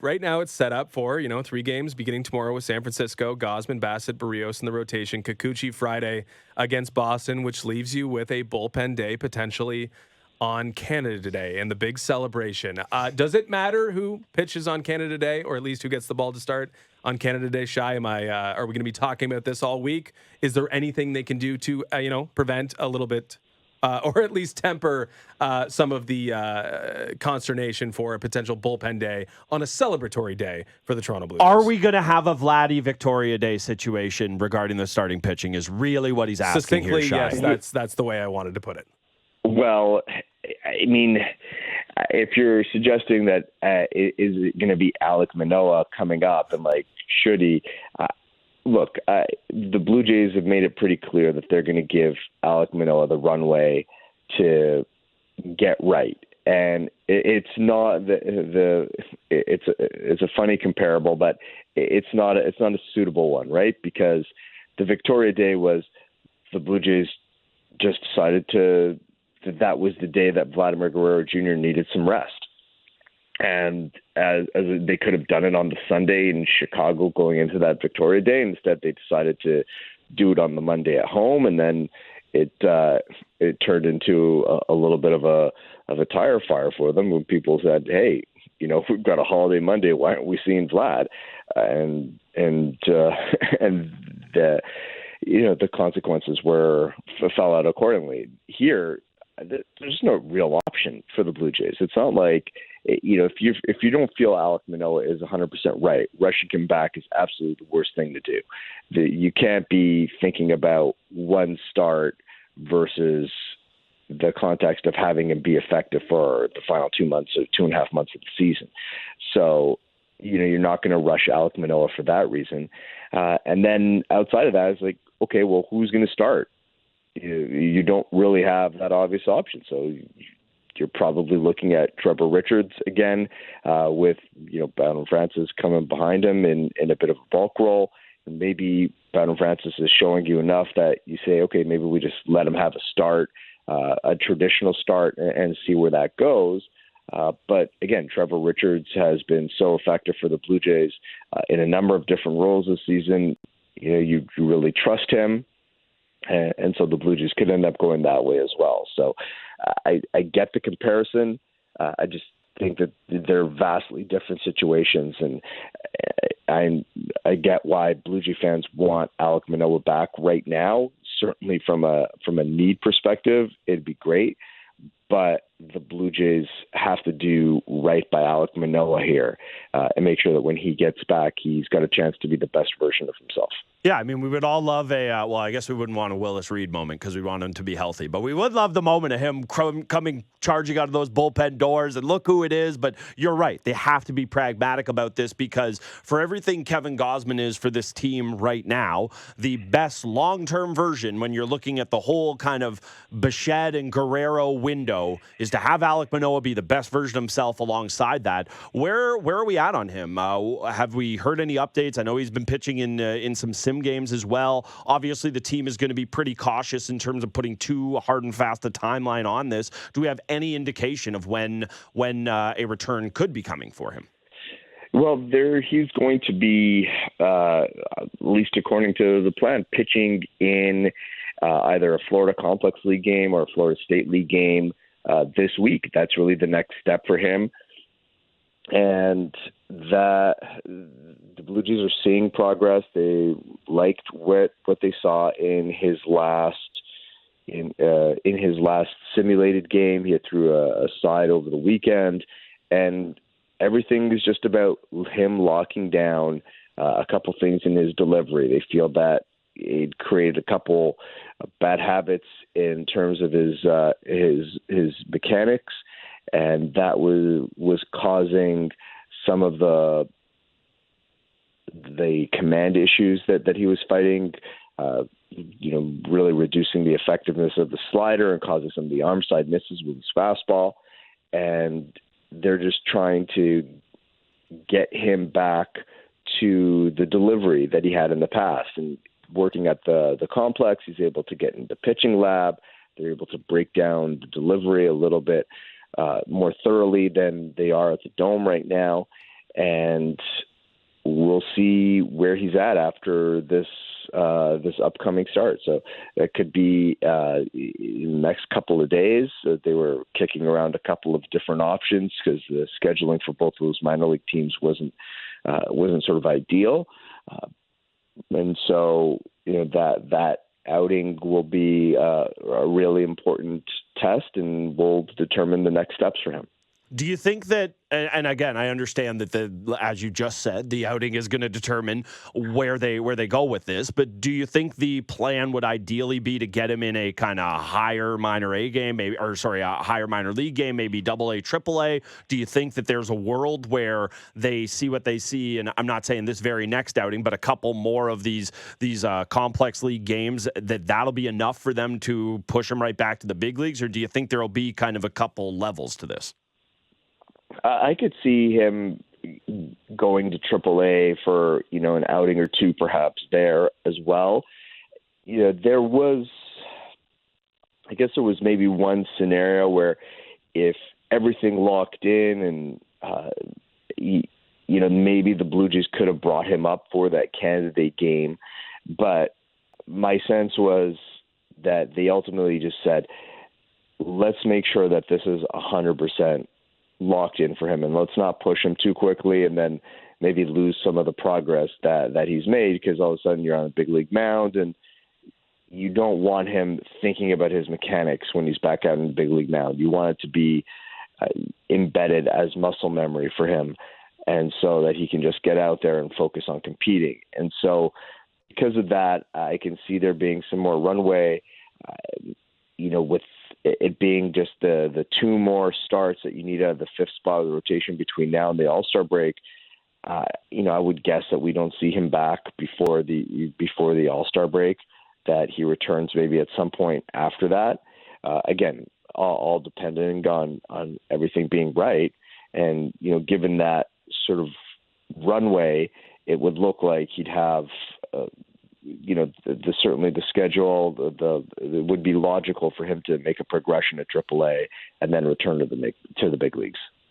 right now it's set up for, 3 games beginning tomorrow with San Francisco, Gosman, Bassett, Barrios in the rotation, Kikuchi Friday against Boston, which leaves you with a bullpen day potentially on Canada Day and the big celebration. Does it matter who pitches on Canada Day, or at least who gets the ball to start on Canada Day? Shy, are we going to be talking about this all week? Is there anything they can do to, prevent a little bit, or at least temper some of the consternation for a potential bullpen day on a celebratory day for the Toronto Blue Jays? Are we going to have a Vladdy Victoria Day situation regarding the starting pitching is really what he's asking here, Shy. Yes, that's the way I wanted to put it. Well, I mean, if you're suggesting that is it going to be Alek Manoah coming up and should he? Look, the Blue Jays have made it pretty clear that they're going to give Alek Manoah the runway to get right, and it's not it's a funny comparable, but it's not a suitable one, right? Because the Victoria Day was the Blue Jays just decided that was the day that Vladimir Guerrero Jr. needed some rest. And as they could have done it on the Sunday in Chicago going into that Victoria Day, instead they decided to do it on the Monday at home, and then it turned into a little bit of a tire fire for them when people said, "Hey, we've got a holiday Monday. Why aren't we seeing Vlad?" And the consequences fell out accordingly. Here, there's no real option for the Blue Jays. It's not like, if you don't feel Alek Manoah is 100% right, rushing him back is absolutely the worst thing to do. You can't be thinking about one start versus the context of having him be effective for the final 2 months or 2.5 months of the season. So, you're not going to rush Alek Manoah for that reason. And then outside of that, it's like, okay, well, who's going to start? You don't really have that obvious option. So you're probably looking at Trevor Richards again, with Brandon Francis coming behind him in a bit of a bulk role. And maybe Brandon Francis is showing you enough that you say, okay, maybe we just let him have a start, a traditional start, and see where that goes. But again, Trevor Richards has been so effective for the Blue Jays in a number of different roles this season. You really trust him. And so the Blue Jays could end up going that way as well. So I get the comparison. I just think that they're vastly different situations. And I get why Blue Jay fans want Alek Manoah back right now. Certainly from a need perspective, it'd be great. But the Blue Jays have to do right by Alek Manoah here and make sure that when he gets back, he's got a chance to be the best version of himself. Yeah, I mean, we would all love I guess we wouldn't want a Willis Reed moment because we want him to be healthy, but we would love the moment of him coming charging out of those bullpen doors and look who it is. But you're right. They have to be pragmatic about this because for everything Kevin Gausman is for this team right now, the best long-term version when you're looking at the whole kind of Bichette and Guerrero window is to have Alek Manoah be the best version of himself alongside that. Where are we at on him? Have we heard any updates? I know he's been pitching in some sim games as well. Obviously, the team is going to be pretty cautious in terms of putting too hard and fast a timeline on this. Do we have any indication of when a return could be coming for him? Well, he's going to be, at least according to the plan, pitching in either a Florida Complex League game or a Florida State League game this week. That's really the next step for him. And that the Blue Jays are seeing progress. They liked what they saw in his last simulated game. He threw a side over the weekend, and everything is just about him locking down a couple things in his delivery. They feel that it created a couple of bad habits in terms of his mechanics, and that was causing some of the command issues that he was fighting, really reducing the effectiveness of the slider and causing some of the arm side misses with his fastball. And they're just trying to get him back to the delivery that he had in the past. And working at the complex, he's able to get in the pitching lab. They're able to break down the delivery a little bit more thoroughly than they are at the Dome right now. and we'll see where he's at after this upcoming start. So it could be in the next couple of days. They were kicking around a couple of different options because the scheduling for both of those minor league teams wasn't sort of ideal, and so that outing will be a really important test and will determine the next steps for him. Do you think that, and again, I understand that as you just said, the outing is going to determine where they go with this, but do you think the plan would ideally be to get him in a kind of higher minor A game, a higher minor league game, maybe AA, AAA? Do you think that there's a world where they see what they see, and I'm not saying this very next outing, but a couple more of these complex league games, that'll be enough for them to push him right back to the big leagues, or do you think there'll be kind of a couple levels to this? I could see him going to AAA for, an outing or two perhaps there as well. There was maybe one scenario where if everything locked in and, maybe the Blue Jays could have brought him up for that candidate game. But my sense was that they ultimately just said, let's make sure that this is 100% locked in for him, and let's not push him too quickly and then maybe lose some of the progress that he's made, because all of a sudden you're on a big league mound and you don't want him thinking about his mechanics when he's back out in the big league mound. You want it to be embedded as muscle memory for him, and so that he can just get out there and focus on competing. And so because of that, I can see there being some more runway, with it being just the two more starts that you need out of the fifth spot of the rotation between now and the All-Star break. I would guess that we don't see him back before the All-Star break, that he returns maybe at some point after that. Again, all depending on everything being right. And, given that sort of runway, it would look like he'd have certainly the schedule, it would be logical for him to make a progression at AAA and then return to the big leagues.